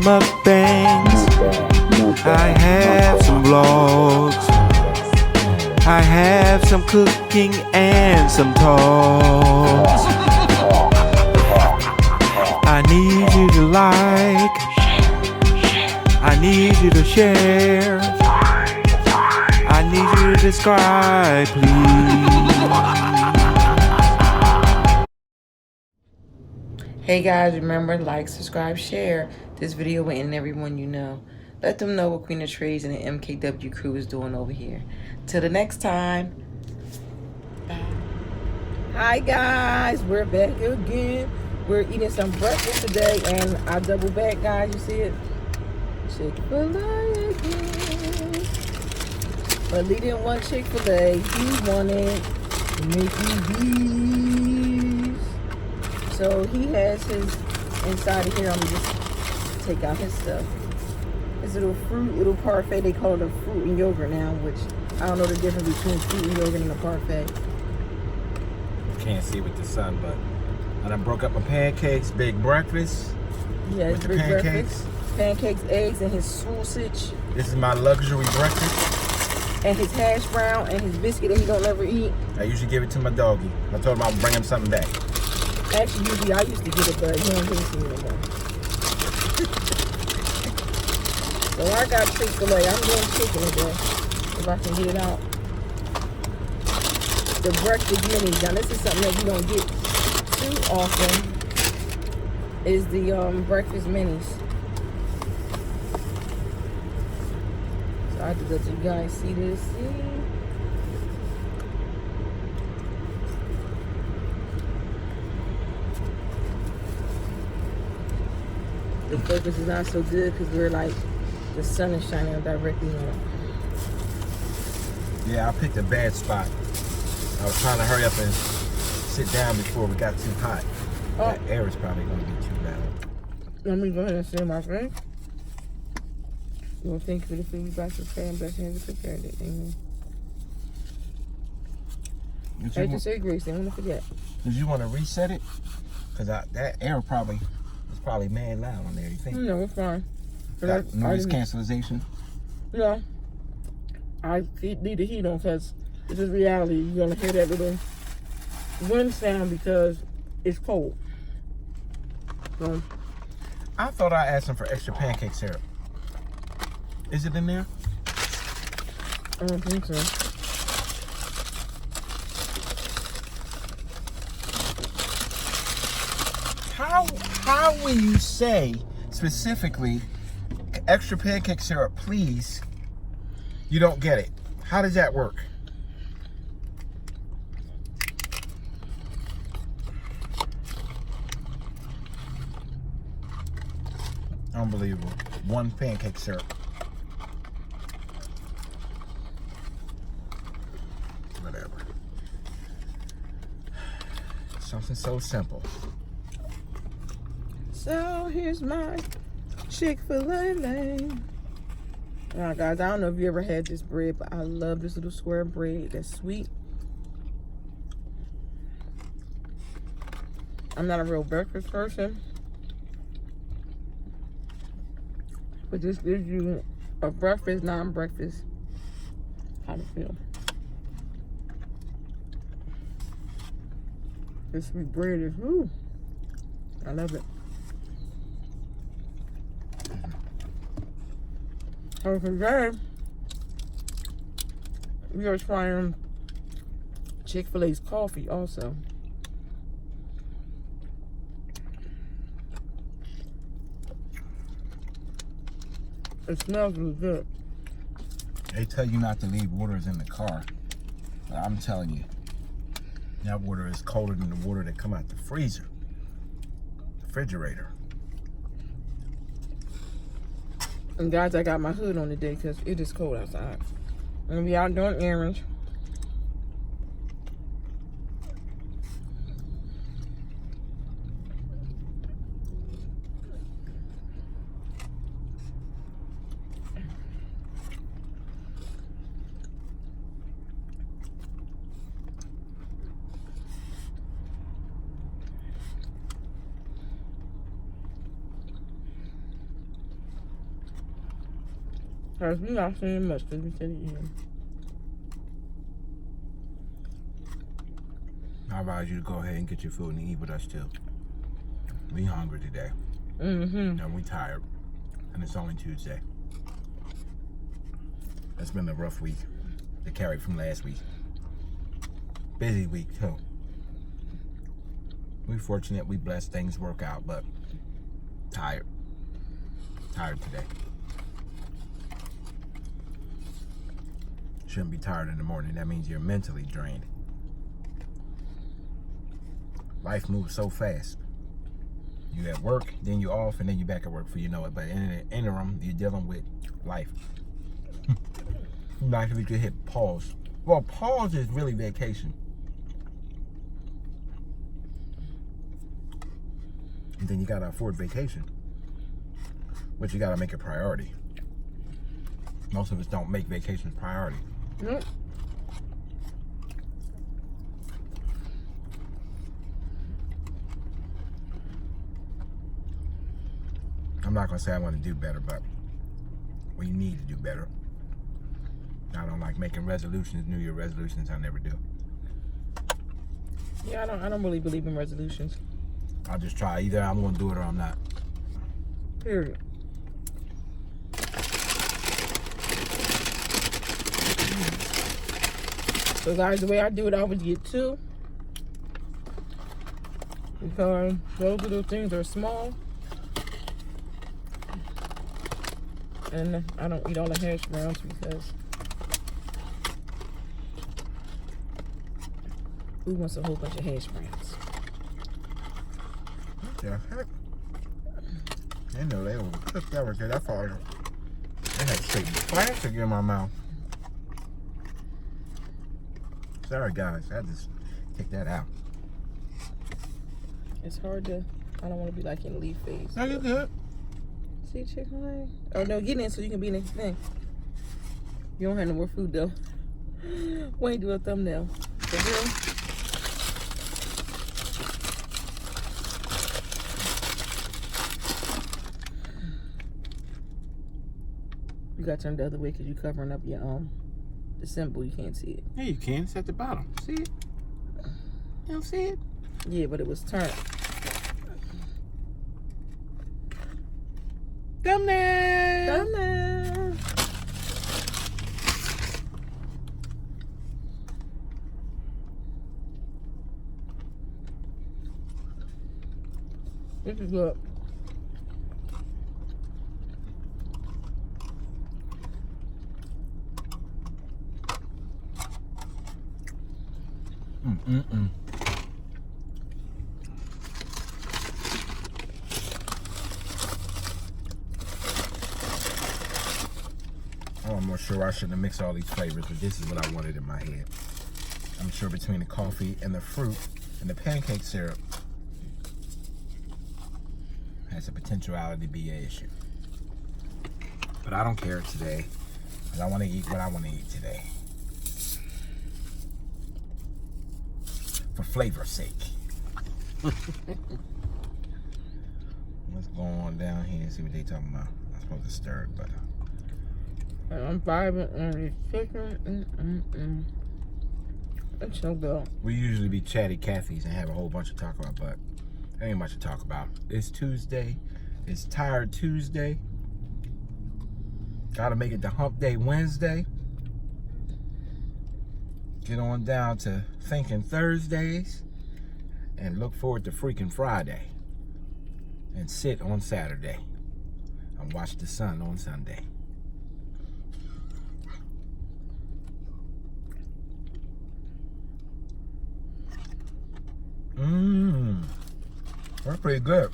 some mukbangs. I have some vlogs. I have some cooking and some talks. I need you to like. I need you to share. I need you to subscribe, please. Hey guys, remember, like, subscribe, share this video with everyone you know. Let them know what Queen of Trades and the MKW crew is doing over here. Till the next time. Bye. Hi guys, we're back again. We're eating some breakfast today, and I double back, guys. You see it? Chick-fil-A again. But Lee didn't want Chick-fil-A. He wanted Mickey D's. So he has his inside of here. I'm gonna just take out his stuff. This little little parfait. They call it a fruit and yogurt now, which I don't know the difference between fruit and yogurt and a parfait. Can't see with the sun, but I done broke up my pancakes, big breakfast. Yeah, with it's the big pancakes. Breakfast. Pancakes, eggs, and his sausage. This is my luxury breakfast. And his hash brown and his biscuit that he don't ever eat. I usually give it to my doggy. I told him I'll bring him something back. Actually, usually I used to get it, but he don't give it to me no more. So I got Chick-fil-A. I'm doing chicken today, if I can get it out. The breakfast minis. Now this is something that we don't get too often. Is the breakfast minis. So I have to let you guys see this. See? The focus is not so good because we're like, the sun is shining directly on it. Yeah, I picked a bad spot. I was trying to hurry up and sit down before we got too hot. Oh. That air is probably going to be too loud. Let me go ahead and say my friend. Well, thank you for the food we brought to prepare and bless you to prepare it. Amen. I just say grace, I don't want to forget. Did you want to reset it? Because that air is probably mad loud on there, you think? No, it's fine. Got noise cancellation? Yeah. I leave the heat on because this is reality. You're going to hear that little wind sound because it's cold. So, I thought I asked him for extra pancake syrup. Is it in there? I don't think so. How will you say specifically extra pancake syrup, please? You don't get it. How does that work? Unbelievable. One pancake syrup. Whatever. Something so simple. So here's my Chick-fil-A lane. Now guys, I don't know if you ever had this bread, but I love this little square bread that's sweet. I'm not a real breakfast person, but this gives you a breakfast, non-breakfast how to feel. This sweet bread is, woo, I love it. So today, we are trying Chick-fil-A's coffee also. It smells really good. They tell you not to leave waters in the car, but I'm telling you, that water is colder than the water that come out the freezer, refrigerator. And guys, I got my hood on today because it is cold outside. I'm gonna be out doing errands. Cause we not saying much because we said it again. I advise you to go ahead and get your food and eat with us too. We hungry today. And we tired. And it's only Tuesday. It's been a rough week to carry from last week. Busy week too. We fortunate, we blessed, things work out, but tired. Tired today. Shouldn't be tired in the morning. That means you're mentally drained. Life moves so fast. You at work, then you off, and then you back at work before you know it. But in the interim, you're dealing with life. Not if you could hit pause. Well, pause is really vacation. And then you gotta afford vacation, but you gotta make a priority. Most of us don't make vacations priority. Nope. I'm not gonna say I want to do better, but we need to do better. I don't like making resolutions, New Year resolutions. I never do. Yeah, I don't really believe in resolutions. I'll just try. Either I'm gonna do it or I'm not. Period. So guys, the way I do it, I always get 2. Because those little things are small. And I don't eat all the hash browns because who wants a whole bunch of hash browns? Yeah, heck. They know they overcooked that right there. That far. They had straight plastic in my mouth. Sorry, guys. I just take that out. It's hard to. I don't want to be like in leaf phase. No, you're good. See Chick-fil-A? Oh no, get in so you can be in the thing. You don't have no more food though. Wait, do a thumbnail. For real? You got to turn the other way because you're covering up your the symbol. You can't see it. Yeah, you can. It's at the bottom. See it? You don't see it? Yeah, but it was turned. Thumbnail! Thumbnail! This is good. I'm more sure I shouldn't have mixed all these flavors, but this is what I wanted in my head. I'm sure between the coffee and the fruit and the pancake syrup has a potentiality to be an issue. But I don't care today, because I want to eat what I want to eat today. For flavor's sake. Let's go on down here and see what they talking about. I'm supposed to stir it, but I'm vibing on this chicken. It's so good. We usually be chatty Cathy's and have a whole bunch to talk about, but there ain't much to talk about. It's Tuesday. It's Tired Tuesday. Gotta make it to Hump Day Wednesday. Get on down to Thinking Thursdays. And look forward to freaking Friday. And sit on Saturday. And watch the sun on Sunday. That's pretty good.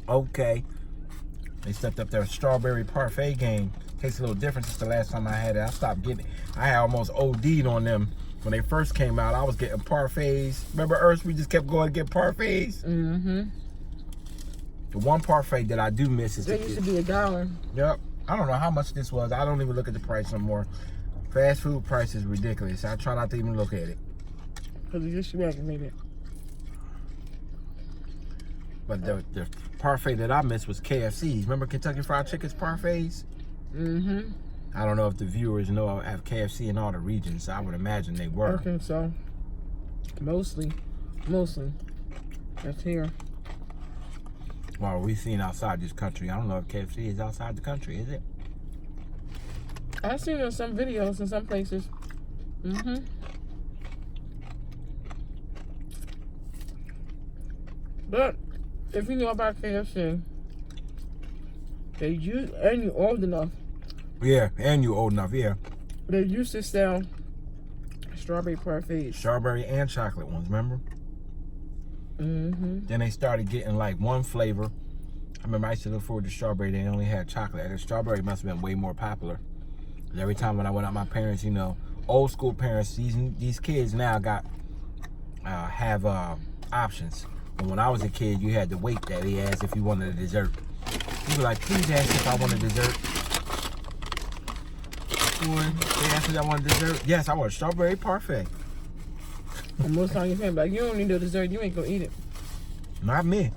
Okay. They stepped up their strawberry parfait game. Tastes a little different since the last time I had it. I stopped getting it. I had almost OD'd on them when they first came out. I was getting parfaits. Remember, Earth? We just kept going to get parfaits. The one parfait that I do miss is it used to be $1. Yep. I don't know how much this was. I don't even look at the price no more. Fast food price is ridiculous. I try not to even look at it. Because it used to be like maybe. But the parfait that I missed was KFC's. Remember Kentucky Fried Chicken's parfaits? Mm-hmm. I don't know if the viewers know I have KFC in all the regions. So I would imagine they were. I think so. Mostly. That's here. Well, we've seen outside this country. I don't know if KFC is outside the country, is it? I've seen it in some videos in some places. Mm-hmm. But if you know about KFC, and you're old enough. Yeah, and you old enough, yeah. They used to sell strawberry parfaits. Strawberry and chocolate ones, remember? Mm-hmm. Then they started getting like one flavor. I remember I used to look forward to strawberry. They only had chocolate. The strawberry must have been way more popular. Every time when I went out, my parents, you know, old school parents, these kids now have options. But when I was a kid, you had to wait that they asked if you wanted a dessert. You were like, please ask if I want a dessert. They asked if I want a dessert. Yes, I want a strawberry parfait. And most times your parents be like, you don't need no dessert, you ain't gonna eat it. Not me.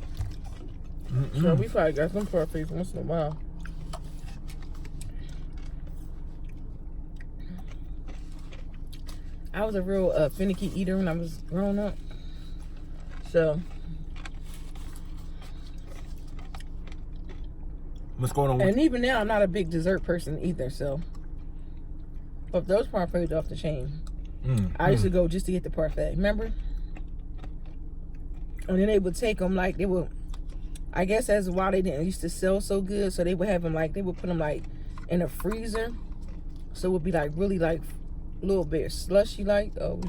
So we probably got some parfaits once in a while. I was a real finicky eater when I was growing up. So. What's going on with And even now, I'm not a big dessert person either, so. But those parfaits off the chain. I used to go just to get the parfait, remember? And then they would take them like, they would, I guess that's why they didn't used to sell so good, so they would have them like, they would put them like in a freezer. So it would be like really like a little bit slushy like. Oh,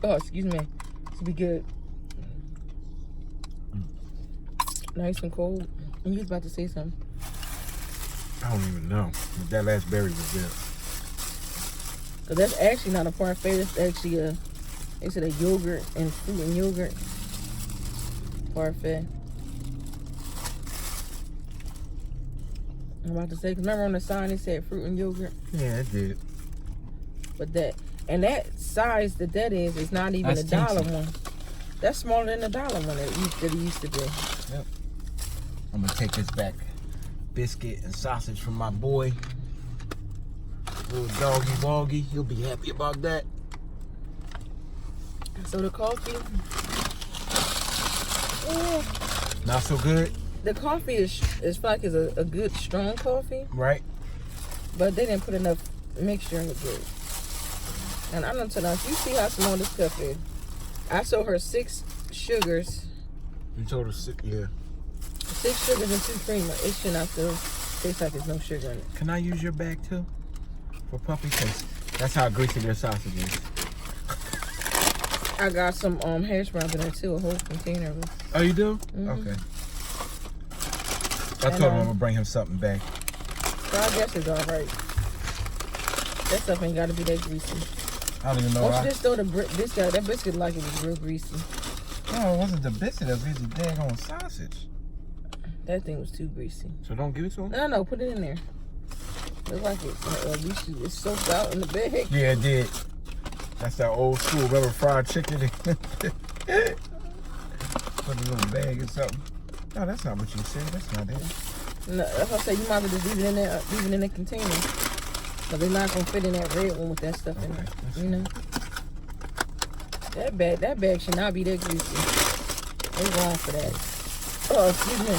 excuse me. This would be good. Nice and cold. And you was about to say something. I don't even know. But that last berry was good. Cause that's actually not a parfait. That's actually they said a yogurt and fruit and yogurt parfait. I'm about to say, cause remember on the sign it said fruit and yogurt. Yeah, it did. But that size that is not even That's a dollar teensy. one. That's smaller than a dollar one that it used to be. Yep. I'm gonna take this back. Biscuit and sausage from my boy. Little doggy woggy. He'll be happy about that. So the coffee, Not so good, the coffee is like is a good strong coffee, right? but they didn't put enough mixture in it good. And I don't tell you, you see how small this cup is. I sold her 6 sugars. You told her 6, yeah. 6 sugars and 2 creamer. It should not still taste like there's no sugar in it. Can I use your bag too? For puppy taste. That's how greasy their sausage is. I got some hash browns in there too, a whole container of them. Oh, you do? Mhm. Okay. I told him I'm gonna bring him something back. So I guess it's alright. That stuff ain't gotta be that greasy. I don't even know Don't why. you just throw that biscuit like it was real greasy. No, it wasn't the biscuit. It was the daggone sausage. That thing was too greasy. So don't give it to him? No, put it in there. Look like it's soaked out in the bag. Yeah, it did. That's that old school. Remember fried chicken? Put a little bag or something. No, that's not what you said. That's not it. No, that's what I say. You might as well just leave it in there, leave it in the container. But they're not gonna fit in that red one with that stuff in it. You know? That bag should not be that greasy. They're wrong for that. Oh, excuse me.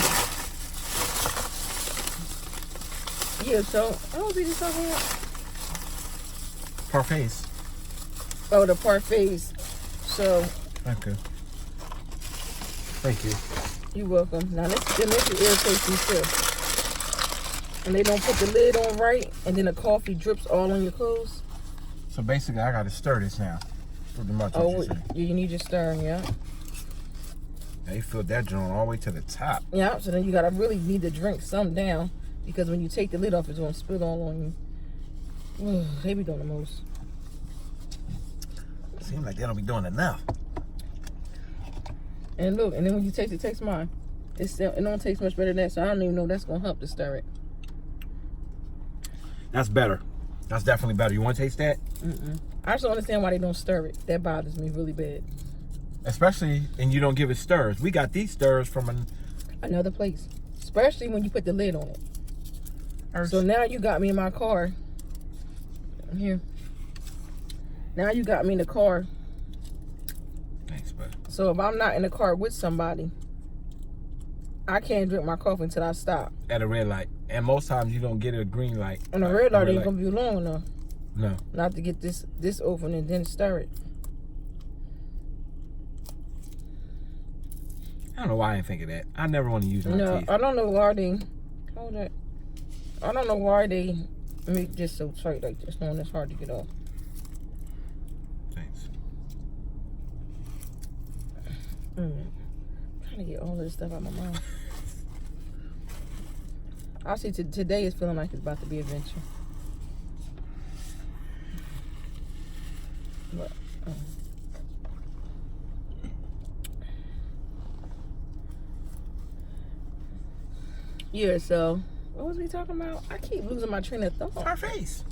Yeah, so I don't be just talking about. Parfaits. Oh, the parfaits. So Okay. Thank you. you're welcome. Now this irritates me too. And they don't put the lid on right, and then the coffee drips all on your clothes. So basically, I gotta stir this now. Pretty much. What Oh, you said. you need your stirring, yeah. They filled that joint all the way to the top. Yeah, so then you gotta really need to drink some down, because when you take the lid off, it's gonna spill all on you. They be doing the most. Seems like they don't be doing enough. And look, and then when you taste it, taste mine. It don't taste much better than that, so I don't even know if that's gonna help to stir it. That's better. That's definitely better. You want to taste that? I just don't understand why they don't stir it. That bothers me really bad. Especially, and you don't give it stirs. We got these stirs from another place. Especially when you put the lid on it. So now you got me in my car. Here. Now you got me in the car. Thanks, bud. So if I'm not in the car with somebody, I can't drink my coffee until I stop. At a red light. And most times you don't get a green light. And a red light ain't gonna be long enough. No. Not to get this open and then stir it. I don't know why I didn't think of that. I never want to use my teeth. I don't know why they hold it. I don't know why they make this so tight like this, knowing it's hard to get off. Thanks. I'm trying to get all this stuff out of my mouth. I see today is feeling like it's about to be an adventure. But, yeah, so what was we talking about? I keep losing my train of thought. Our face.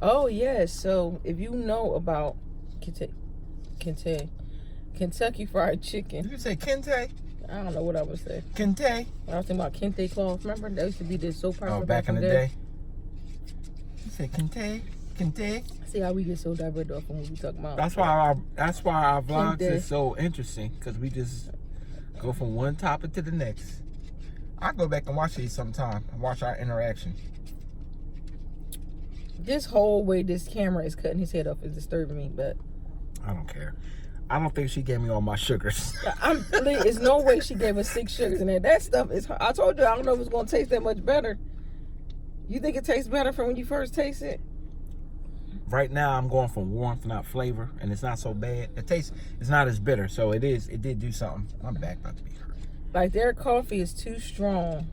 Oh yes, so if you know about Kentucky Fried Chicken. Did you say Kente? I don't know what I would say. Kente? I was thinking about Kente cloth. Remember that used to be this so popular. Oh, back in the day. You say Kente? Kente? See how we get so diverted off when we talk about. That's why our vlogs is so interesting, because we just go from one topic to the next. I go back and watch these sometime and watch our interaction. This whole way this camera is cutting his head off is disturbing me, but I don't care. I don't think she gave me all my sugars. There's no way she gave us 6 sugars in there. That stuff is. I told you I don't know if it's gonna taste that much better. You think it tastes better from when you first taste it? Right now I'm going for warmth, not flavor, and it's not so bad. The taste is not as bitter, so it is. It did do something. My back about to be hurt. Like their coffee is too strong.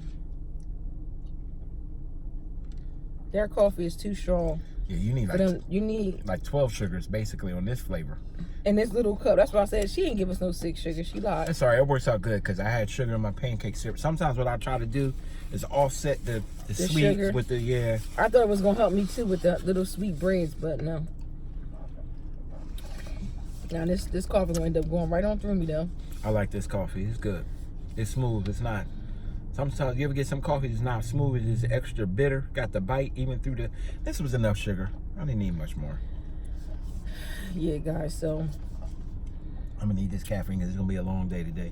Their coffee is too strong. Yeah, you need like 12 sugars basically on this flavor. In this little cup. That's why I said she didn't give us no 6 sugars. She lied. That's all right. It works out good because I had sugar in my pancake syrup. Sometimes what I try to do is offset the sweets sugar with the, yeah. I thought it was going to help me too with the little sweet breads, but no. Now this coffee going to end up going right on through me though. I like this coffee. It's good. It's smooth. It's not. Sometimes you ever get some coffee that's not smooth, it's extra bitter, got the bite even through the. This was enough sugar. I didn't need much more. Yeah, guys. So I'm gonna need this caffeine because it's gonna be a long day today.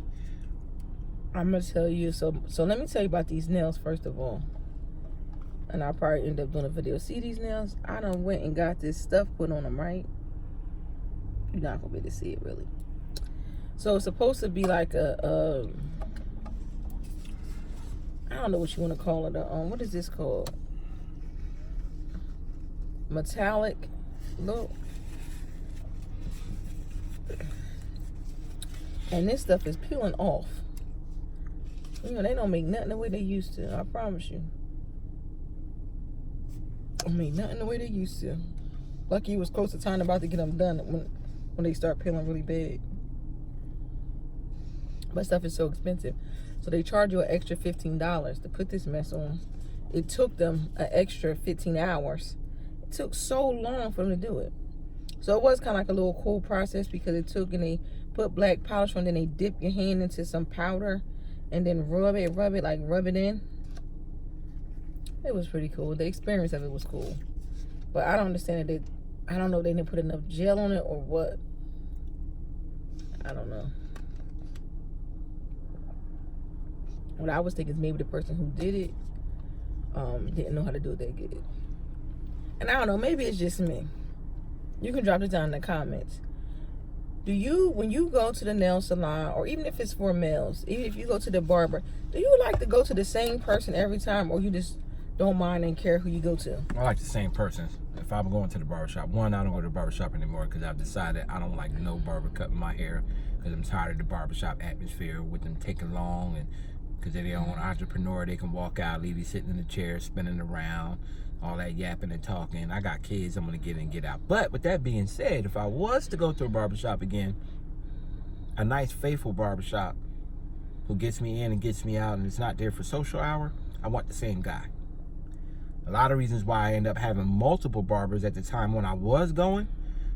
I'm gonna tell you. So let me tell you about these nails first of all. And I'll probably end up doing a video. See these nails? I done went and got this stuff put on them, right? You're not gonna be able to see it really. So it's supposed to be like a I don't know what you want to call it. What is this called? Metallic look. And this stuff is peeling off. You know, they don't make nothing the way they used to. I promise you. I mean, nothing the way they used to. Lucky it was close to time about to get them done when they start peeling really bad. But stuff is so expensive. So they charge you an extra $15 to put this mess on. It took them an extra 15 hours. It took so long for them to do it. So it was kind of like a little cool process because it took and they put black polish on, then they dip your hand into some powder and then rub it in. It was pretty cool. The experience of it was cool. But I don't understand it. I don't know if they didn't put enough gel on it or what. I don't know. What I was thinking is maybe the person who did it didn't know how to do it that good. And I don't know, maybe it's just me. You can drop it down in the comments. When you go to the nail salon, or even if it's for males, even if you go to the barber, do you like to go to the same person every time, or you just don't mind and care who you go to? I like the same person. If I'm going to the barbershop, I don't go to the barbershop anymore because I've decided I don't like no barber cutting my hair because I'm tired of the barbershop atmosphere with them taking long, and because they're their own entrepreneur, they can walk out, leave you sitting in the chair, spinning around, all that yapping and talking. I got kids, I'm going to get in and get out. But with that being said, if I was to go to a barbershop again, a nice, faithful barbershop who gets me in and gets me out and it's not there for social hour, I want the same guy. A lot of reasons why I end up having multiple barbers at the time when I was going,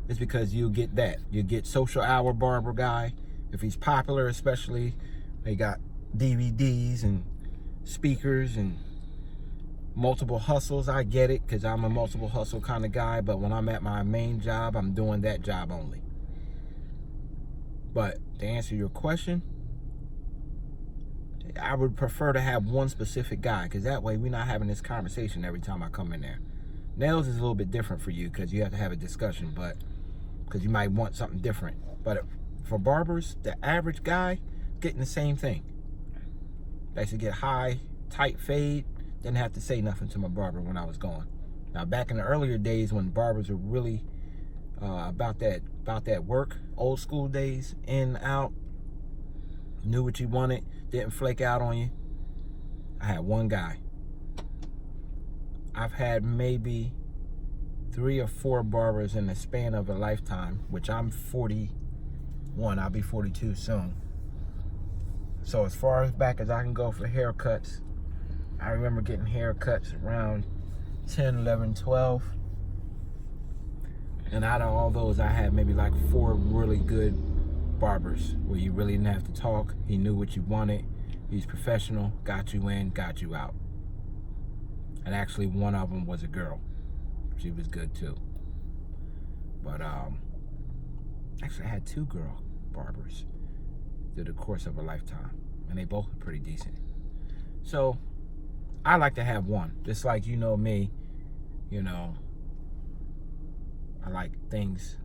it's because you get that. You get social hour barber guy. If he's popular, especially, they got DVDs and speakers and multiple hustles. I get it, because I'm a multiple hustle kind of guy, but when I'm at my main job, I'm doing that job only. But to answer your question, I would prefer to have one specific guy, because that way we're not having this conversation every time I come in there. Nails is a little bit different for you, because you have to have a discussion, but because you might want something different. But for barbers, the average guy getting the same thing. They used to get high, tight fade. Didn't have to say nothing to my barber when I was going. Now, back in the earlier days when barbers were really about that work, old school days, in, out, knew what you wanted, didn't flake out on you, I had one guy. I've had maybe 3 or 4 barbers in the span of a lifetime, which I'm 41, I'll be 42 soon. So as far as back as I can go for haircuts, I remember getting haircuts around 10, 11, 12. And out of all those, I had maybe like 4 really good barbers where you really didn't have to talk. He knew what you wanted. He's professional, got you in, got you out. And actually one of them was a girl. She was good too. But actually I had 2 girl barbers through the course of a lifetime, and they both were pretty decent. So I like to have one, just like you know me, you know, I like things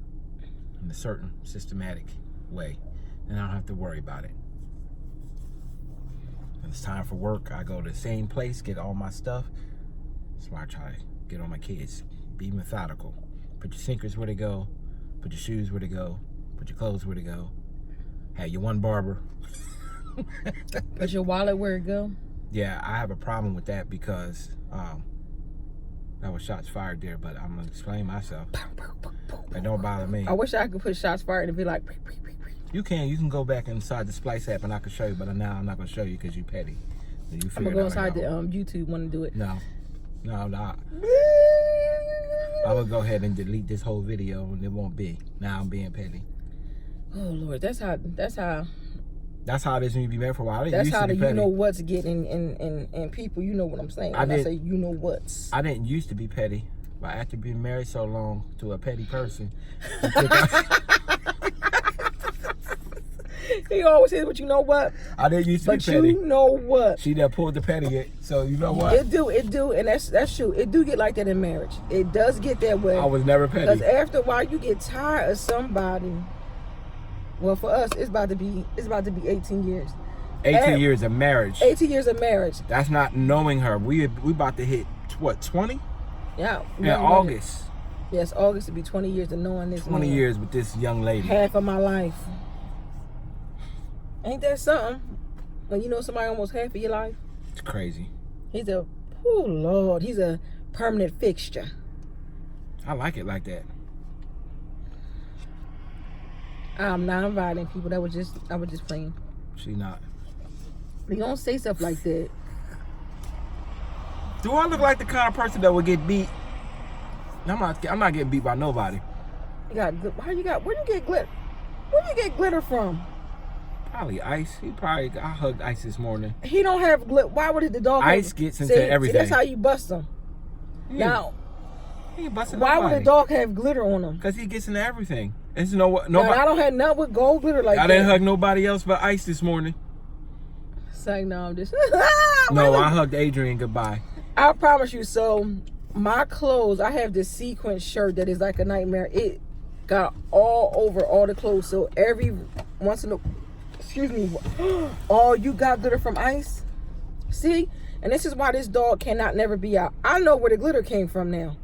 in a certain systematic way, and I don't have to worry about it. When it's time for work, I go to the same place, get all my stuff. That's why I try to get on my kids. Be methodical. Put your sinkers where they go, put your shoes where they go, put your clothes where they go. Have your one barber. Put your wallet where it go. Yeah, I have a problem with that because that was shots fired there, but I'm gonna explain myself. That don't bother me. I wish I could put shots fired and be like. You can go back inside the Splice app and I can show you, but now I'm not gonna show you because you petty. So you I'm gonna go inside the YouTube one and do it. No. I'm gonna go ahead and delete this whole video and it won't be. Now I'm being petty. Oh Lord, that's how it is when you be married for a while. That's how the you know what's getting in people. You know what I'm saying? I say you know what's. I didn't used to be petty, but after being married so long to a petty person, he always says, "But you know what?" I didn't used to be petty. But you know what? She done pulled the petty yet, so you know what? It do, and that's true. It do get like that in marriage. It does get that way. I was never petty. Because after a while, you get tired of somebody. Well, for us, it's about to be 18 years. 18 years of marriage. 18 years of marriage. That's not knowing her. We about to hit what, 20? Yeah. In August. Yes, August to be 20 years of knowing this. 20 years with this young lady. Half of my life. Ain't that something? When you know somebody almost half of your life. It's crazy. He's a permanent fixture. I like it like that. I'm non-violent people. I was just playing. She not. You don't say stuff like that. Do I look like the kind of person that would get beat? I'm not getting beat by nobody. Where you get glitter? Where you get glitter from? Probably Ice. I hugged Ice this morning. He don't have glitter. Why would the dog? Ice gets into everything. See, that's how you bust him. Yeah. Now, he ain't busting why nobody. would the dog have glitter on him? Because he gets into everything. It's nobody. I don't have nothing with gold glitter like that. I didn't hug nobody else but Ice this morning. Say no, I'm just. No, I hugged Adrian goodbye. I promise you. So my clothes, I have this sequin shirt that is like a nightmare. It got all over all the clothes. So every once in a, excuse me, oh, you got glitter from Ice? See, and this is why this dog cannot never be out. I know where the glitter came from now.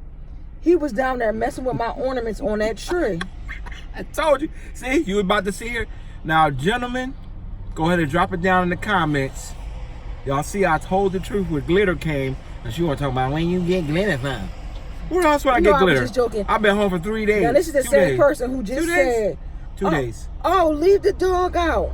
He was down there messing with my ornaments on that tree. I told you. See, you were about to see her. Now, gentlemen, go ahead and drop it down in the comments. Y'all see I told the truth where glitter came. And she want to talk about when you get glitter from. Where else would I get glitter? I was just joking. I've been home for 3 days. Now, this is the same person who just said. 2 days. Oh, leave the dog out.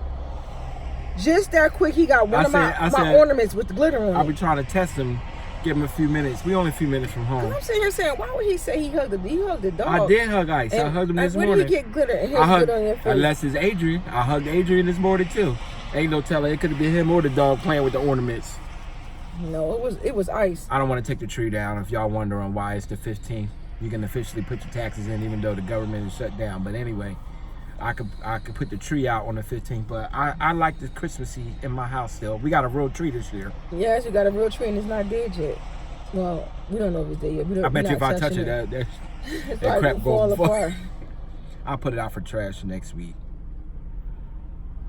Just that quick, he got one of my ornaments with the glitter on it. I'll be trying to test him Give him a few minutes. We only a few minutes from home. I'm sitting here saying, why would he say he hugged the dog? I did hug Ice. I hugged him this morning. When did he get glitter? On your face? Unless it's Adrian. I hugged Adrian this morning too. Ain't no telling. It could have been him or the dog playing with the ornaments. No, it was Ice. I don't want to take the tree down. If y'all wondering why it's the 15th, you can officially put your taxes in, even though the government is shut down. But anyway, I could put the tree out on the 15th. But I like the Christmassy in my house still. We got a real tree this year. Yes, we got a real tree and it's not dead yet. Well, we don't know if it's dead yet. I bet you if I touch it, that crap fall goes apart. I'll put it out for trash next week.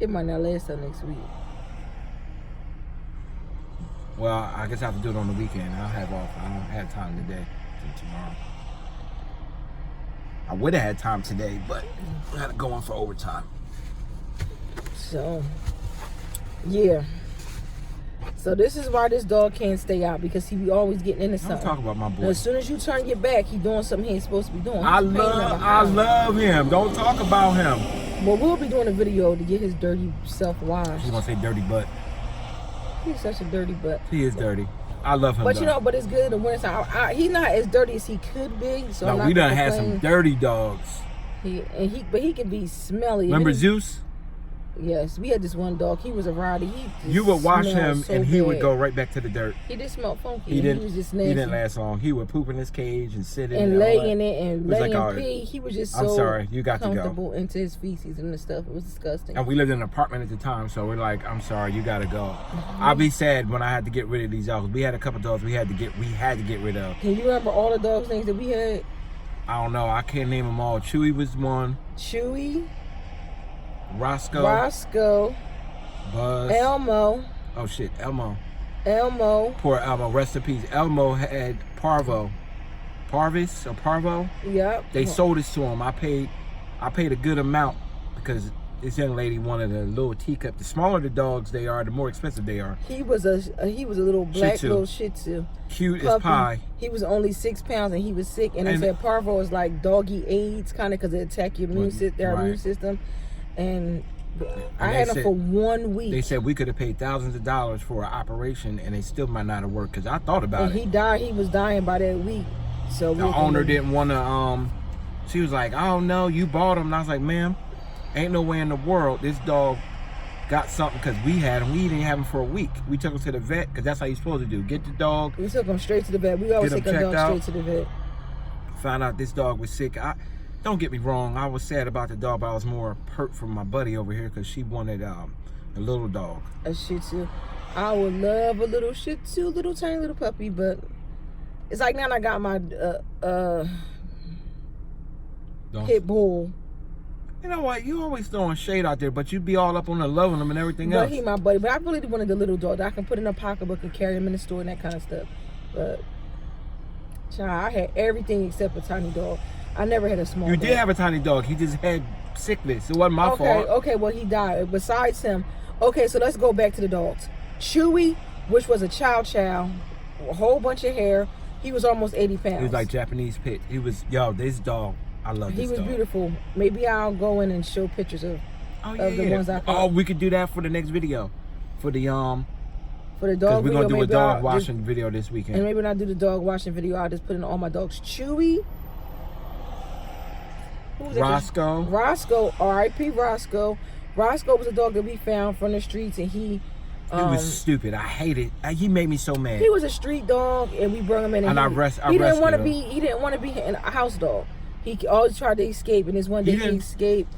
It might not last till next week. Well, I guess I have to do it on the weekend. I'll have off. I don't have time today till tomorrow. I would have had time today, but I had to go in for overtime. So, yeah. So this is why this dog can't stay out, because he be always getting into something. Don't talk about my boy. And as soon as you turn your back, he doing something he ain't supposed to be doing. I love him. Don't talk about him. Well, we'll be doing a video to get his dirty self washed. He's gonna say dirty butt. He's such a dirty butt. He is dirty. I love him. But you know, but it's good in the wintertime. He's not as dirty as he could be. So no, I'm not we done complain. had some dirty dogs. But he can be smelly. Remember Zeus? Yes, we had this one dog. He was a rider. You would wash him so and he bad. would go right back to the dirt. He just smelled funky. He was just nasty. He didn't last long. He would poop in his cage and sit in and it lay in it and lay like, and pee. He was just so I'm sorry, you got to go. comfortable into his feces and the stuff. It was disgusting. And we lived in an apartment at the time, so we're like, I'm sorry, you got to go. I'll be sad when I had to get rid of these dogs. We had a couple dogs we had to get rid of. Can you remember all the dogs' names that we had? I don't know. I can't name them all. Chewy was one. Chewy. Roscoe. Buzz. Elmo. Oh shit, Elmo. Poor Elmo. Rest in peace. Elmo had Parvo. Parvis or Parvo? Yep. They sold this to him. I paid a good amount because this young lady wanted a little teacup. The smaller the dogs they are, the more expensive they are. He was a little black little Shih Tzu. Cute puppy. as pie. He was only 6 pounds and he was sick. And they said Parvo is like doggy AIDS, kind of, because it attack your immune system. And I had him for 1 week. They said we could have paid thousands of dollars for an operation and they still might not have worked, because I thought about it. And he died. He was dying by that week. So the owner didn't want to. She was like, "Oh no, you bought him." And I was like, "Ma'am, ain't no way in the world this dog got something," because we had him. We didn't have him for a week. We took him to the vet because that's how you're supposed to do. Get the dog. We took him straight to the vet. We always take our dog straight to the vet. Found out this dog was sick. Don't get me wrong, I was sad about the dog, but I was more hurt from my buddy over here because she wanted a little dog. A Shih Tzu. I would love a little Shih Tzu, little tiny little puppy, but it's like now I got my pit bull. You know what? You always throwing shade out there, but you be all up on the loving them and everything else. But he my buddy. But I really wanted the little dog that I can put in a pocketbook and carry him in the store and that kind of stuff. But child, I had everything except a tiny dog. I never had a small dog. You did have a tiny dog. He just had sickness. It wasn't my fault. Okay, well, he died. Besides him. Okay, so let's go back to the dogs. Chewy, which was a chow, a whole bunch of hair. He was almost 80 pounds. He was like Japanese pit. He was, this dog. I love this dog. He was beautiful. Maybe I'll go in and show pictures of the ones I caught. Oh, we could do that for the next video. For the dog we're video. We're going to do a dog washing video this weekend. And maybe when I do the dog washing video, I'll just put in all my dogs. Chewy. Roscoe, R.I.P. Roscoe. Roscoe was a dog that we found from the streets, and he was stupid. I hated. He made me so mad. He was a street dog, and we brought him in. And he didn't want to be. He didn't want to be a house dog. He always tried to escape, and this one day he escaped.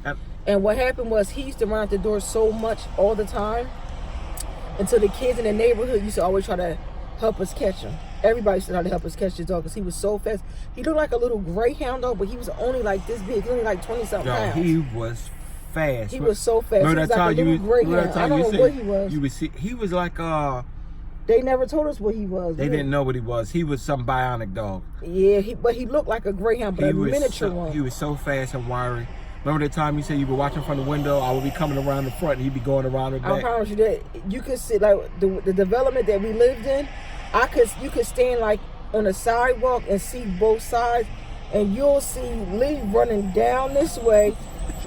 And what happened was he used to run out the door so much all the time, until the kids in the neighborhood used to always try to help us catch him. Everybody used to try to help us catch this dog because he was so fast. He looked like a little greyhound dog, but he was only like this big. He was only like 20-something pounds. He was fast. He was so fast. He was like a little greyhound. I don't know what he was. You would see. He was like They never told us what he was. They didn't know what he was. He was some bionic dog. Yeah, but he looked like a greyhound, but a miniature one. He was so fast and wiry. Remember the time you said you were watching from the window? I would be coming around the front and he'd be going around the back. I promise you that you could see, like, the development that we lived in, you could stand like on the sidewalk and see both sides, and you'll see Lee running down this way,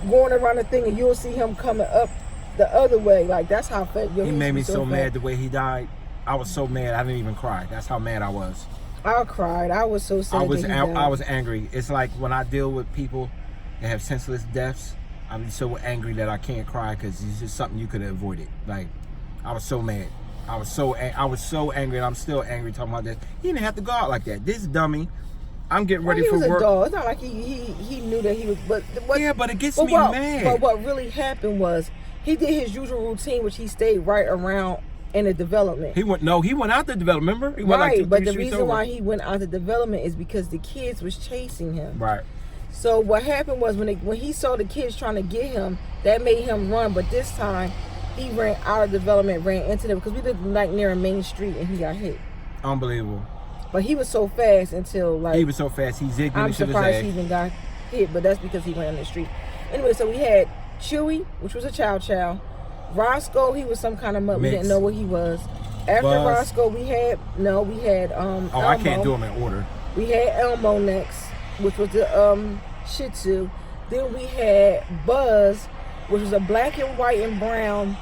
going around the thing, and you'll see him coming up the other way. Like, that's how fast. He made me so mad the way he died. I was so mad I didn't even cry. That's how mad I was. I cried. I was so sad. I was angry. It's like when I deal with people that have senseless deaths, I'm so angry that I can't cry because it's just something you could have avoided. Like, I was so mad. I was so angry, and I'm still angry talking about this. He didn't have to go out like that. This dummy. I'm getting ready for work. He was a dog. It's not like he knew that he was. But it gets me mad. But what really happened was he did his usual routine, which he stayed right around in the development. He went out the development. Remember? He went right, like but the reason why he went out the development is because the kids was chasing him. Right. So what happened was when he saw the kids trying to get him, that made him run. But this time, he ran out of development, ran into them because we lived like near a main street, and he got hit. Unbelievable. But he was so fast until like he was so fast he zigged into his I'm surprised he even got hit, but that's because he ran on the street. Anyway, so we had Chewy, which was a chow. Roscoe, he was some kind of mud. We didn't know what he was. After Roscoe, we had Elmo. I can't do them in order. We had Elmo next, which was the Shih Tzu. Then we had Buzz, which was a black and white and brown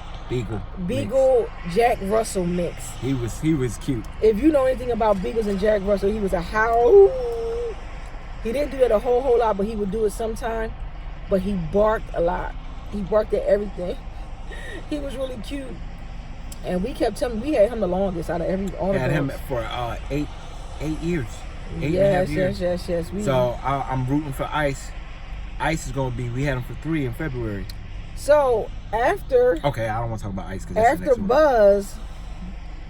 Beagle Jack Russell mix. He was cute. If you know anything about Beagles and Jack Russell, he was a howl. He didn't do that a whole lot, but he would do it sometime. But he barked a lot. He barked at everything. He was really cute, and we kept telling we had him the longest out of all of them. Had him for 8 years. 8.5 years. Yes. So I'm rooting for Ice. Ice is gonna be. We had him for 3 in February. So after. Okay, I don't want to talk about Ice because after Buzz,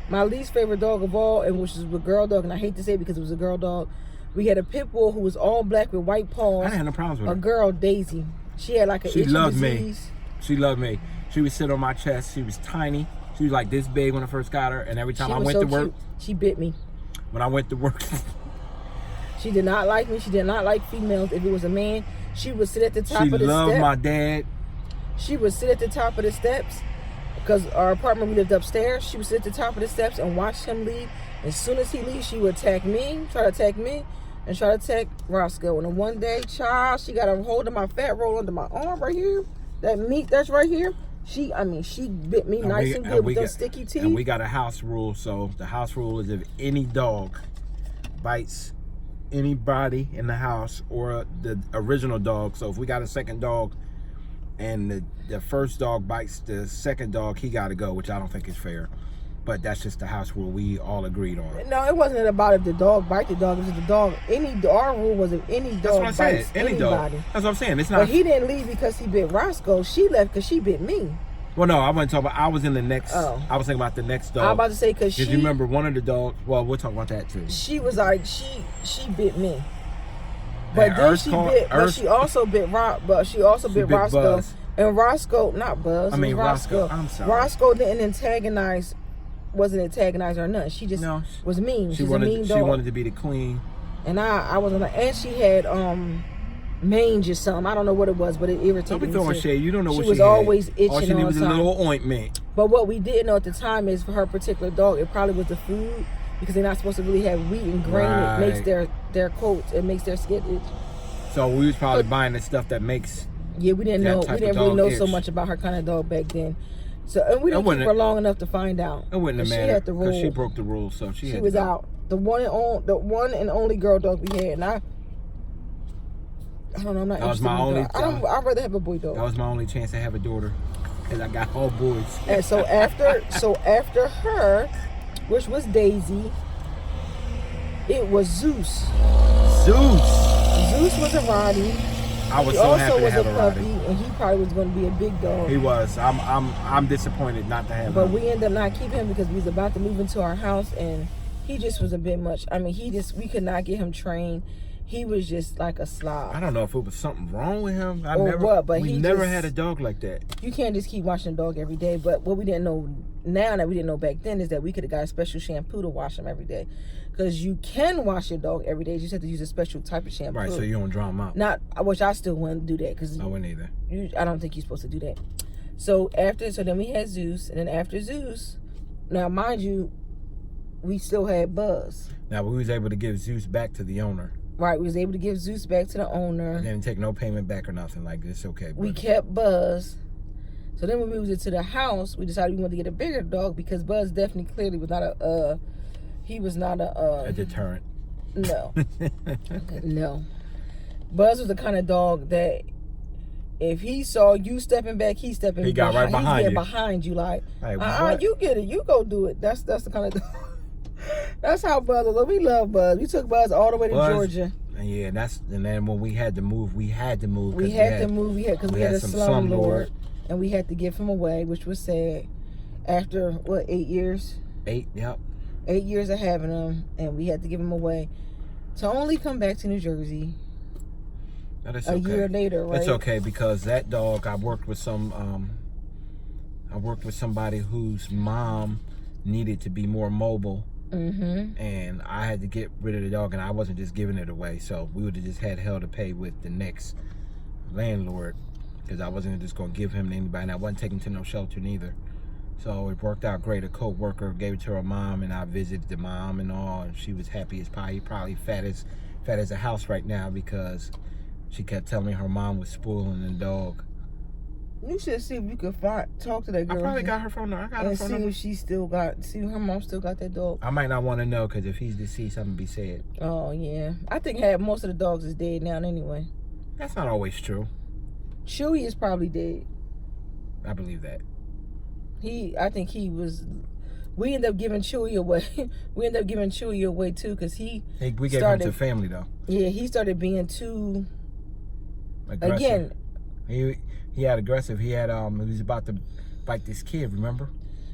my least favorite dog of all, and which is a girl dog, and I hate to say it because it was a girl dog. We had a pit bull who was all black with white paws. I didn't have no problems with her. A girl, Daisy. She had like an itchy disease. She loved me. She would sit on my chest. She was tiny. She was like this big when I first got her. And every time I went to work, she bit me. When I went to work, she did not like me. She did not like females. If it was a man, she would sit at the top of the steps. She loved my dad. She would sit at the top of the steps because our apartment, we lived upstairs. She would sit at the top of the steps and watch him leave. As soon as he leaves, she would try to attack me, and try to attack Roscoe. And then one day, child, she got a hold of my fat roll under my arm right here. That meat that's right here. She bit me nice and good with those sticky teeth. And we got a house rule. So the house rule is if any dog bites anybody in the house or the original dog. So if we got a second dog and the first dog bites the second dog, he got to go, which I don't think is fair. But that's just the house rule we all agreed on. No, it wasn't about if the dog bite the dog. It was the dog. Our rule was if any dog bites anybody. Dog. That's what I'm saying. It's not. But he didn't leave because he bit Roscoe. She left because she bit me. Well, no, I wasn't talking about. I was in the next. Oh. I was thinking about the next dog. I was about to say because you remember one of the dogs. Well, we'll talk about that too. She was like she bit me. But then she also bit Roscoe. Buzz. And Roscoe, not Buzz. I mean Roscoe. I'm sorry. Roscoe wasn't antagonized or nothing. She just was mean. She's a mean dog. She wanted to be the queen. And I wasn't like, and she had mange or something. I don't know what it was, but it irritated me. Don't be throwing shade. You don't know what she was had. always itching. All she needed was a little ointment. But what we didn't know at the time is for her particular dog, it probably was the food because they're not supposed to really have wheat and grain. Right. It makes their coats. It makes their skin itch. So we was probably buying the stuff that makes. Yeah, we didn't know. We didn't really know so much about her kind of dog back then. So and we didn't keep her long enough to find out. It wouldn't have mattered because she broke the rules, so she was out. The one and only girl dog we had, and I don't know. I'm not. That was my only. I'd rather have a boy dog. That was my only chance to have a daughter, because I got all boys. And so after her, which was Daisy, it was Zeus. Zeus was a Roddy. I was so happy to have a Roddy. And he probably was going to be a big dog. He was. I'm disappointed not to have him. But we ended up not keeping him because we was about to move into our house, and he just was a bit much. I mean, we could not get him trained. He was just like a slob. I don't know if it was something wrong with him. We never had a dog like that. You can't just keep washing a dog every day. But what we didn't know now that we didn't know back then is that we could have got a special shampoo to wash him every day. Because you can wash your dog every day. You just have to use a special type of shampoo. Right, so you don't dry him out. I wish I still wouldn't do that. Cause I wouldn't either. I don't think you're supposed to do that. So then we had Zeus. And then after Zeus, now mind you, we still had Buzz. Now we was able to give Zeus back to the owner. Right, we was able to give Zeus back to the owner. And didn't take no payment back or nothing. Like, it's okay. We kept Buzz. So then when we moved into the house, we decided we wanted to get a bigger dog because Buzz definitely clearly was not a deterrent. No. No. Buzz was the kind of dog that if he saw you stepping back, he got right behind you. Behind you, like what? you get it, you go do it. That's the kind of dog. That's how Buzz was. We love Buzz. We took Buzz all the way to Georgia. Yeah, and then when we had to move. We had to move because we had a slumlord, and we had to give him away, which was sad. After what, 8 years? 8, yep. 8 years of having him, and we had to give him away to only come back to New Jersey a year later, right? It's okay because that dog, I worked with somebody whose mom needed to be more mobile, and I had to get rid of the dog, and I wasn't just giving it away, so we would have just had hell to pay with the next landlord because I wasn't just going to give him to anybody, and I wasn't taking him to no shelter neither. So it worked out great. A co-worker gave it to her mom, and I visited the mom and all, and she was happy as pie. He probably fat as a house right now because she kept telling me her mom was spoiling the dog. You should see if you could talk to that girl. I probably got her phone number. I got her phone number. See if her mom still got that dog. I might not want to know because if he's deceased, something be said. Oh, yeah. I think most of the dogs is dead now anyway. That's not always true. Chewy is probably dead. I believe that. I think he was. We ended up giving Chewy away. We ended up giving Chewy away too because we gave him to family though. Yeah, he started being too aggressive. Again, he had aggressive. He was about to bite this kid. Remember?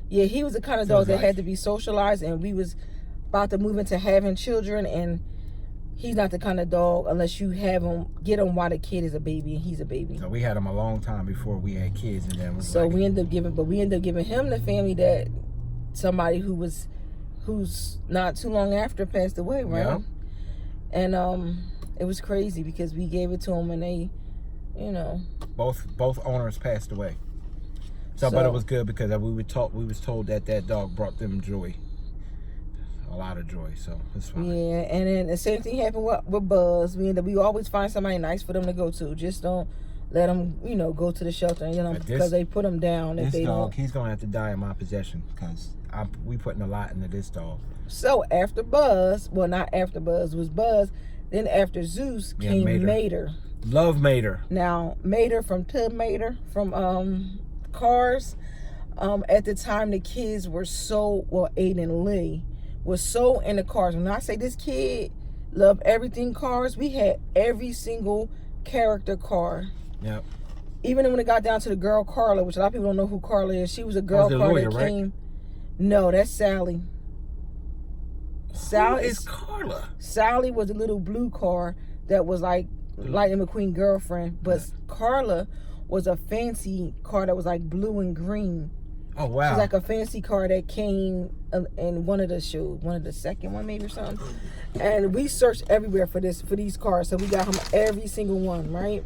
Yeah, he was the kind of dog that had to be socialized, and we was about to move into having children, and he's not the kind of dog unless you get him while the kid is a baby, and he's a baby. So we had him a long time before we had kids, and then we ended up giving him the family that somebody who's not too long after passed away, right? Yeah. And it was crazy because we gave it to him, and they, both owners passed away. So but it was good because we was told that dog brought them joy. A lot of joy, so it's fine. Yeah, and then the same thing happened with Buzz. We always find somebody nice for them to go to. Just don't let them, go to the shelter, because they put them down. This dog, he's gonna have to die in my possession because we putting a lot into this dog. So after Buzz, well, not after Buzz, was Buzz. Then after Zeus came Mater. Love Mater. Now Mater from Tub Mater from Cars. At the time, the kids were Aiden and Lee was so into cars. When I say this kid loved everything cars, we had every single character car. Yep. Even when it got down to the girl Carla, which a lot of people don't know who Carla is. She was a girl car that came. Right? No, that's Sally. Who is Carla? Sally was a little blue car that was like Lightning McQueen girlfriend, but Carla was a fancy car that was like blue and green. Oh wow! She's like a fancy car that came in one of the second one maybe or something. And we searched everywhere for these cars, so we got him every single one, right?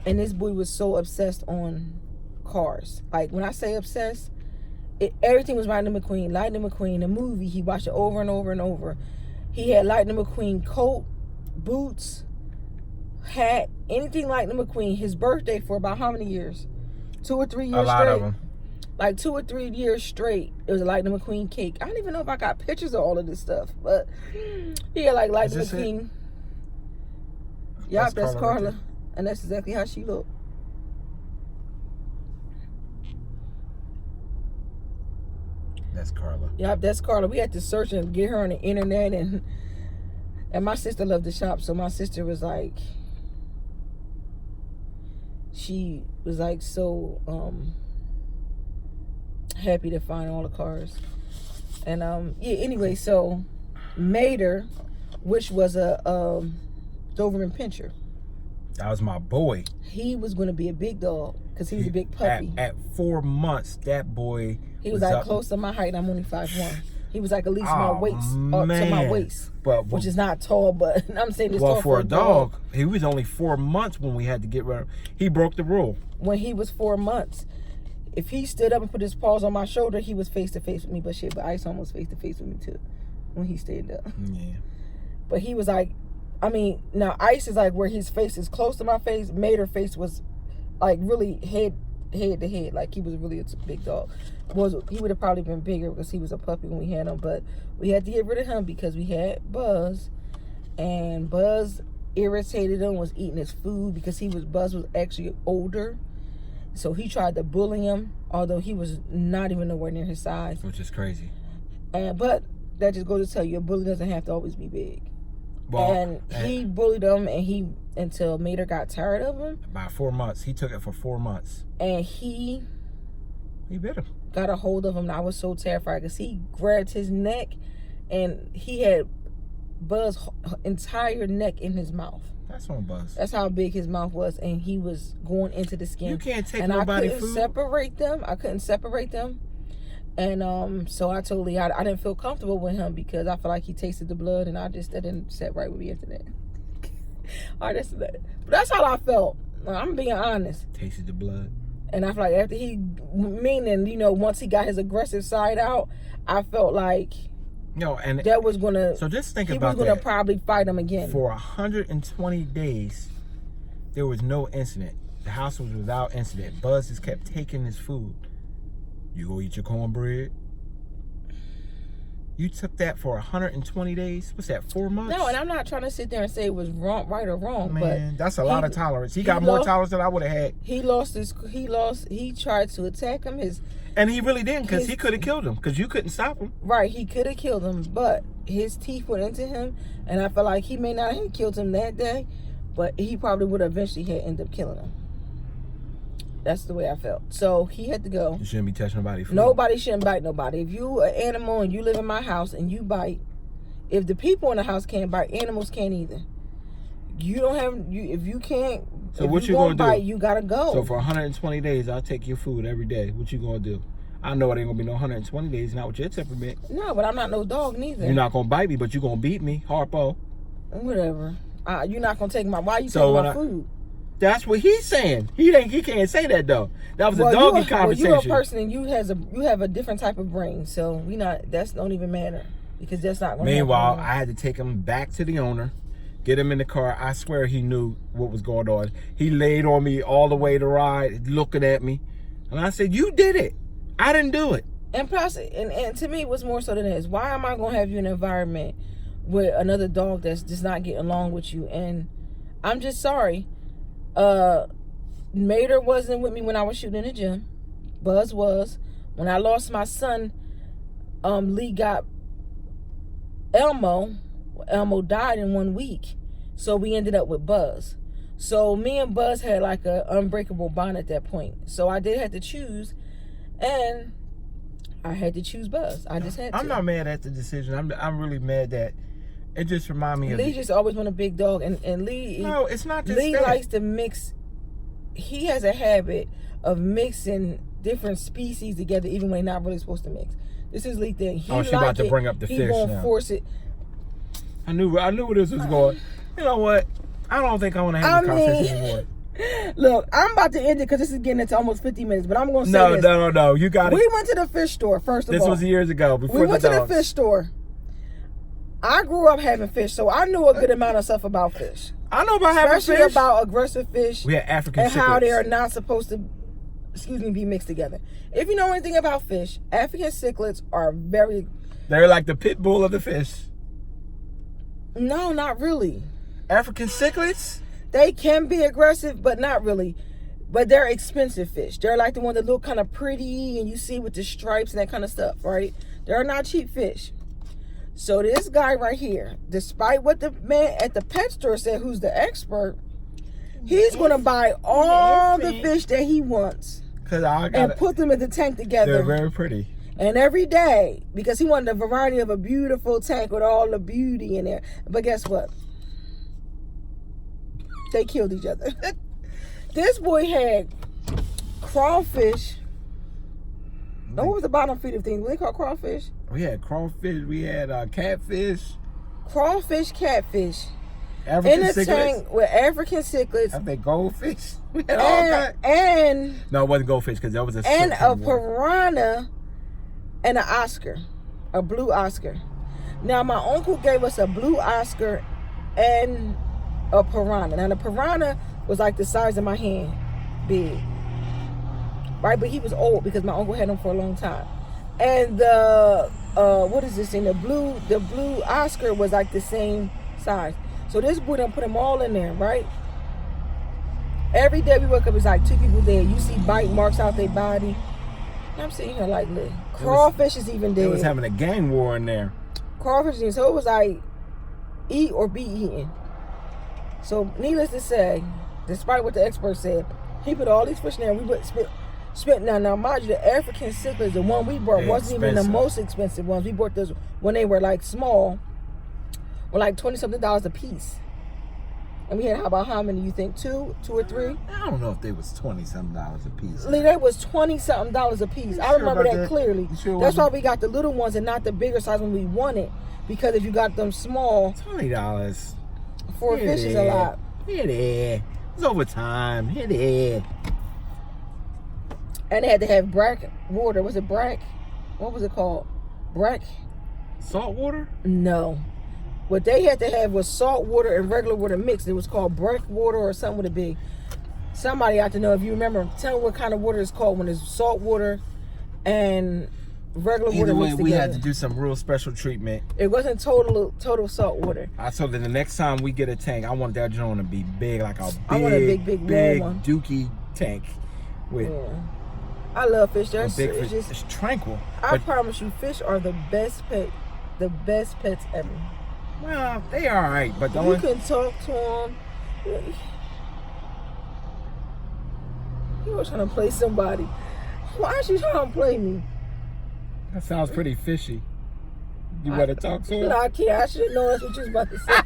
And this boy was so obsessed on cars. Like when I say obsessed, everything was Lightning McQueen. Lightning McQueen, the movie, he watched it over and over and over. He had Lightning McQueen coat, boots, hat, anything Lightning McQueen. His birthday for about how many years? 2 or 3 years straight. A lot of them. Like 2 or 3 years straight, it was a Lightning McQueen cake. I don't even know if I got pictures of all of this stuff, but yeah, like Lightning McQueen. Yup, that's Carla, right, and that's exactly how she looked. That's Carla. Yup, that's Carla. We had to search and get her on the internet, and my sister loved to shop, so my sister was like, she was like so happy to find all the cars. And yeah, anyway, so Mater, which was a Doberman Pinscher, that was my boy. He was going to be a big dog because he was a big puppy. At 4 months, that boy he was like close to my height, and I'm only 5'1". He was like at least my waist, up to my waist, which is not tall, but I'm saying it's tall for a dog. He was only 4 months when we had to get rid of him. He broke the rule. When he was 4 months, if he stood up and put his paws on my shoulder, he was face to face with me. But Ice almost face to face with me too when he stayed up. Yeah. But he was like, now Ice is like where his face is close to my face. Mater's face was like really head head to head. Like, he was really a big dog. He would have probably been bigger because he was a puppy when we had him. But we had to get rid of him because we had Buzz. And Buzz irritated him, was eating his food because Buzz was actually older. So he tried to bully him, although he was not even nowhere near his size. Which is crazy. But that just goes to tell you, a bully doesn't have to always be big. Well, and he bullied him, and until Mater got tired of him. About 4 months. He took it for 4 months. And he bit him. Got a hold of him, and I was so terrified because he grabbed his neck, and he had Buzz's entire neck in his mouth. That's on Buzz. That's how big his mouth was, and he was going into the skin. You can't take and nobody's food. food. I couldn't separate them. And so I didn't feel comfortable with him because I felt like he tasted the blood, and that didn't set right with me after that. All right, but that's how I felt. I'm being honest. Tasted the blood. And I feel like after once he got his aggressive side out, I felt like that was gonna. So just think about that. He was gonna probably fight him again. For 120 days, there was no incident. The house was without incident. Buzz just kept taking his food. You go eat your cornbread. You took that for 120 days. What's that? 4 months? No, and I'm not trying to sit there and say it was wrong, right or wrong. Man, but that's a lot of tolerance. He got more tolerance than I would have had. He tried to attack him. And he really didn't, because he could have killed him, because you couldn't stop him. Right, he could have killed him, but his teeth went into him, and I feel like he may not have killed him that day, but he probably would have eventually end up killing him. That's the way I felt. So he had to go. You shouldn't be touching nobody's food. Nobody shouldn't bite nobody. If you an animal and you live in my house and you bite, if the people in the house can't bite, animals can't either. If you can't. So what you gonna bite, do? You gotta go. So for 120 days, I'll take your food every day. What you gonna do? I know it ain't gonna be no 120 days, not with your temperament. No, but I'm not no dog neither. You're not gonna bite me, but you gonna beat me, Harpo. Whatever. You're not gonna take why you taking my food? That's what he's saying. He can't say that though. That was a doggy conversation. Well, you're a person and you have a different type of brain, so that don't even matter because that's not. Meanwhile, I had to take him back to the owner, get him in the car. I swear he knew what was going on. He laid on me all the way to ride, looking at me, and I said, "You did it. I didn't do it." And plus, and to me, it was more so than this. Why am I gonna have you in an environment with another dog that's just not getting along with you? And I'm just sorry. Mater wasn't with me when I was shooting in the gym. Buzz was. When I lost my son, Lee got Elmo. Elmo died in 1 week. So we ended up with Buzz. So me and Buzz had like an unbreakable bond at that point. So I did have to choose, and I had to choose Buzz. I just had to. I'm not mad at the decision. I'm really mad that it just reminded me of Lee just always been a big dog, and Lee. No, it's not just Lee that. likes to mix. He has a habit of mixing different species together, even when they're not really supposed to mix. This is Lee thing. She about to bring up the fish now. He won't force it. I knew where this was going. You know what? I don't think I want to have this conversation anymore. Look, I'm about to end it because this is getting into almost 50 minutes, but I'm going to say this. No. You got it. We went to the fish store, first of all. This was years ago, before the dogs. We went to the fish store. I grew up having fish, so I knew a good amount of stuff about fish. I know about having fish. Especially about aggressive fish. We had African cichlids. And how they are not supposed to, be mixed together. If you know anything about fish, African cichlids are They're like the pit bull of the fish. No, not really. African cichlids? They can be aggressive, but not really. But they're expensive fish. They're like the one that look kind of pretty and you see with the stripes and that kind of stuff, right? They're not cheap fish. So this guy right here, despite what the man at the pet store said, who's the expert, he's going to buy all the fish that he wants and put them in the tank together. They're very pretty. And every day, because he wanted a variety of a beautiful tank with all the beauty in there. But guess what? They killed each other. This boy had crawfish. What was the bottom feeder thing? What they call crawfish? We had crawfish. We had catfish. Crawfish, catfish. African in a cichlids. Tank with African cichlids. I think goldfish. We had all that. And no, it wasn't goldfish because that was a piranha and an Oscar, a blue Oscar. Now my uncle gave us a blue Oscar and a piranha. Now the piranha was like the size of my hand, big. right? But he was old because my uncle had him for a long time. And the what is this thing? The blue Oscar was like the same size. So this boy done put them all in there, right? Every day we wake up, it's like 2 people dead. You see bite marks out their body. And I'm sitting here like, look, crawfish is even dead. They was having a gang war in there. Crawfish, so it was like eat or be eaten. So needless to say, despite what the expert said, he put all these fish in there. We spent now mind you, the African sicklers, the one we bought wasn't even the most expensive ones. We bought those when they were like small, were like $20-something a piece. And we had how many you think? Two or three? I don't know if they was $20-something a piece. Lee, they was $20-something a piece. I remember that clearly. That's why we got the little ones and not the bigger size when we wanted. Because if you got them small, $20 for a fish is a lot. Hit it. It's over time. Hit it. And they had to have brack water. Was it brack? What was it called? Brack? Salt water? No. What they had to have was salt water and regular water mixed. It was called brack water or something with a big. Somebody ought to know if you remember. Tell me what kind of water it's called when it's salt water and regular water mixed together. We had to do some real special treatment. It wasn't total salt water. I told them the next time we get a tank, I want that joint to be big, like a big, I want a big one. dookie tank with. Yeah. I love fish. Big fish. It's tranquil. I promise you, fish are the best pets ever. Well, they are alright, but you can talk to them. You were trying to play somebody. Why is she trying to play me? That sounds pretty fishy. You better talk to her? No, I can't. I should know that's what you was about to say.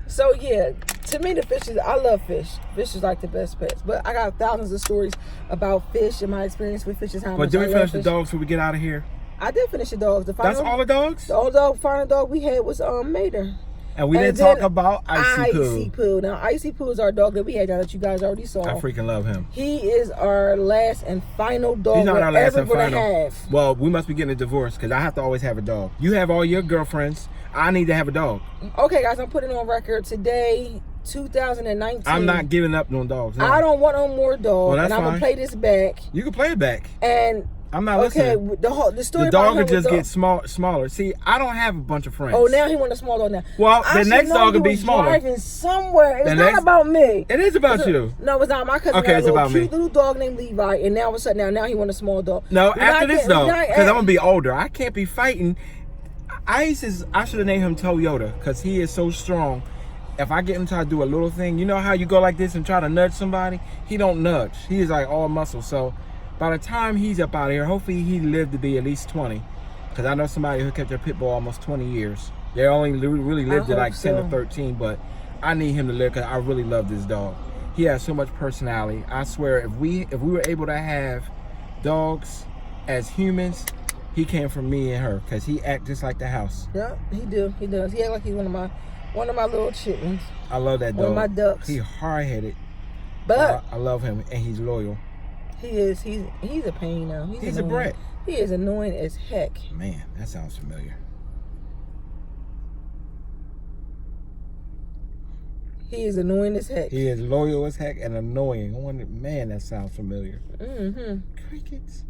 So yeah, to me the fish is, I love fish. Fish is like the best pets. But I got thousands of stories about fish and my experience with fish is how much I love fish. But did we finish the dogs before we get out of here? I did finish the dogs. That's all the dogs? The final dog we had was Mater. And we didn't talk about Icy Poo. Now, Icy Poo is our dog that we had now that you guys already saw. I freaking love him. He is our last and final dog. He's not our last and final. Have. Well, we must be getting a divorce because I have to always have a dog. You have all your girlfriends. I need to have a dog. Okay, guys, I'm putting it on record today, 2019. I'm not giving up no dogs. No. I don't want no more dogs. Well, that's and I'm going to play this back. You can play it back. And I'm not listening. The story the dog will just get smaller. See, I don't have a bunch of friends. Oh, now he want a small dog now. Well, the next dog will be smaller. Driving somewhere. It's not about me. It is about you. No, it's not. My cousin okay, it's about me. Cute little dog named Levi, and now all of a sudden now he want a small dog. No, after this dog, because I'm gonna be older. I can't be fighting. I should have named him Toyota because he is so strong. If I get him to try to do a little thing, you know how you go like this and try to nudge somebody? He don't nudge. He is like all muscle. So by the time he's up out of here, hopefully he lived to be at least 20. Because I know somebody who kept their pit bull almost 20 years. They only really lived to like 10 or 13, but I need him to live because I really love this dog. He has so much personality. I swear, if we were able to have dogs as humans, he came from me and her because he act just like the house. Yeah, he does. He act like he's one of my little chitlins. I love that dog. One of my ducks. He hard-headed. But I love him and he's loyal. He is. He's a pain now. He's a brat. He is annoying as heck. Man, that sounds familiar. He is annoying as heck. He is loyal as heck and annoying. Man, that sounds familiar. Mm-hmm. Crickets.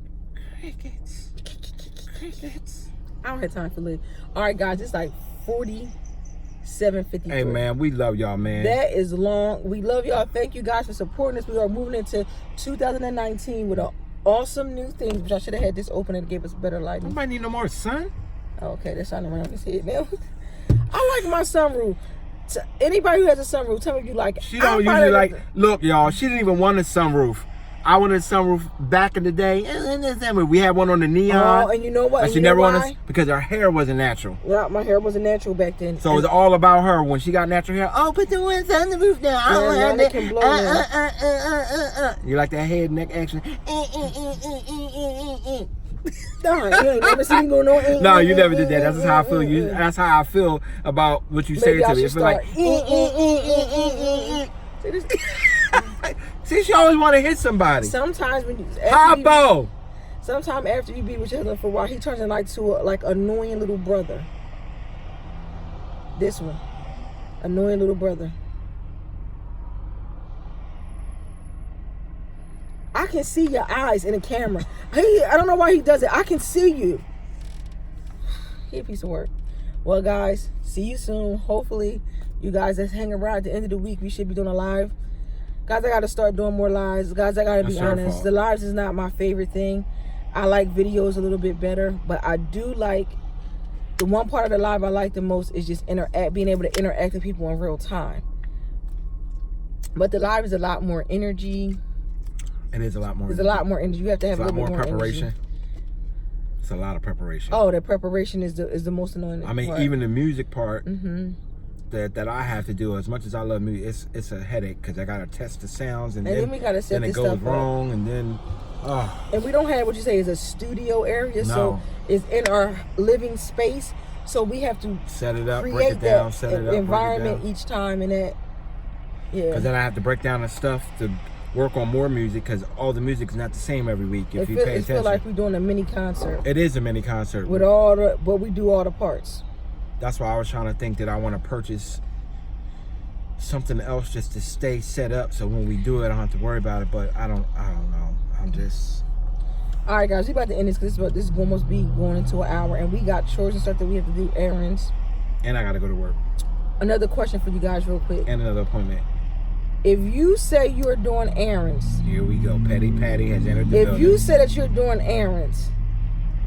I don't have time for Lee. All right, guys, it's like 47:53. Hey, man, we love y'all, man. That is long. We love y'all. Thank you guys for supporting us. We are moving into 2019 with an awesome new thing, which I should have had this open and gave us better lighting. Nobody need no more sun. Okay, that's shining around his head now. I like my sunroof. Anybody who has a sunroof, tell me if you like it. She don't usually like. Look, y'all, she didn't even want a sunroof. I wanted a sunroof back in the day. We had one on the Neon. Oh, and you know what? But she never wanted because her hair wasn't natural. Yeah, my hair wasn't natural back then. So it's all about her. When she got natural hair, oh, put the ones on the roof now. Yeah, now can blow You like that head neck action? No, you ain't never seen me go no. No, you never did that. That's just how I feel. That's how I feel about what you say to me. It's like. See, she always want to hit somebody. Sometimes when you Pablo. Sometimes after you be with your husband for a while, he turns into like annoying little brother. This one, annoying little brother. can see your eyes in the camera. I don't know why he does it. I can see you. He a piece of work. Well, guys, see you soon. Hopefully, you guys that's hanging around at the end of the week, we should be doing a live. Guys, I got to start doing more lives. Guys, I got to be honest. The lives is not my favorite thing. I like videos a little bit better, but I do like, the one part of the live I like the most is just being able to interact with people in real time. But the live is a lot more energy. It is a lot more. It's a lot more energy. You have to have a little bit more preparation. Energy. It's a lot of preparation. Oh, the preparation is the most annoying. I mean, part. Even the music part mm-hmm. that I have to do. As much as I love music, it's a headache because I gotta test the sounds and then we gotta set then it goes wrong and then. And we don't have what you say is a studio area, so it's in our living space. So we have to set it up, break it down, set it up, environment each time, and that. Yeah. Because then I have to break down the stuff to work on more music because all the music is not the same every week. If you pay attention, it feels like we're doing a mini concert. It is a mini concert with but we do all the parts. That's why I was trying to think that I want to purchase something else just to stay set up, so when we do it, I don't have to worry about it. But I don't know. I'm just. All right, guys, we about to end this because this is almost be going into an hour, and we got chores and stuff that we have to do, errands. And I got to go to work. Another question for you guys, real quick. And another appointment. If you say you're doing errands. Here we go. Patty has entered the building. If you say that you're doing errands,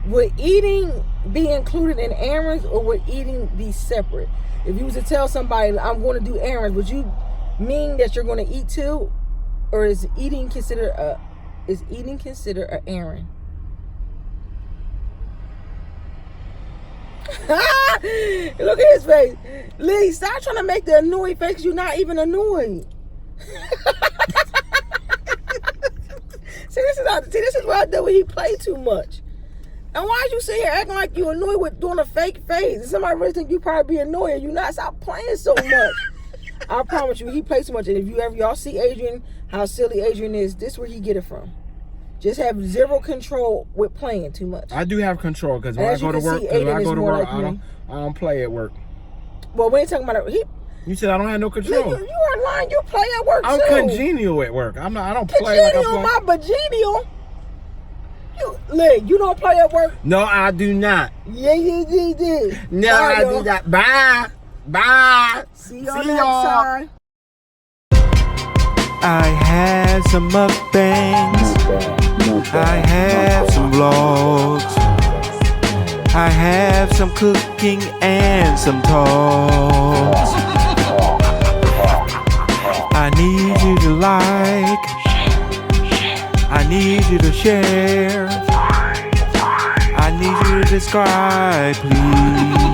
would eating be included in errands or would eating be separate? If you was to tell somebody, I'm going to do errands, would you mean that you're going to eat too? Or is eating considered an errand? Look at his face. Lee, stop trying to make the annoyed face because you're not even annoyed. This is what I do when he play too much. And why you sit here acting like you annoyed with doing a fake face? And somebody really think you probably be annoyed and you not. Stop playing so much. I promise you, he plays too much. And if y'all see Adrian, how silly Adrian is, this is where he get it from. Just have zero control with playing too much. I do have control because when I go to work, I don't play at work. Well, we ain't talking about it. You said I don't have no control. You are lying. You play at work too. I'm congenial at work. I don't play like I play. My congenial. You don't play at work? No, I do not. Yeah, you did. No, I do not. Bye. See y'all next time. I had some mukbangs. I have some vlogs. I have some cooking and some talks. I need you to like. I need you to share. I need you to subscribe, please.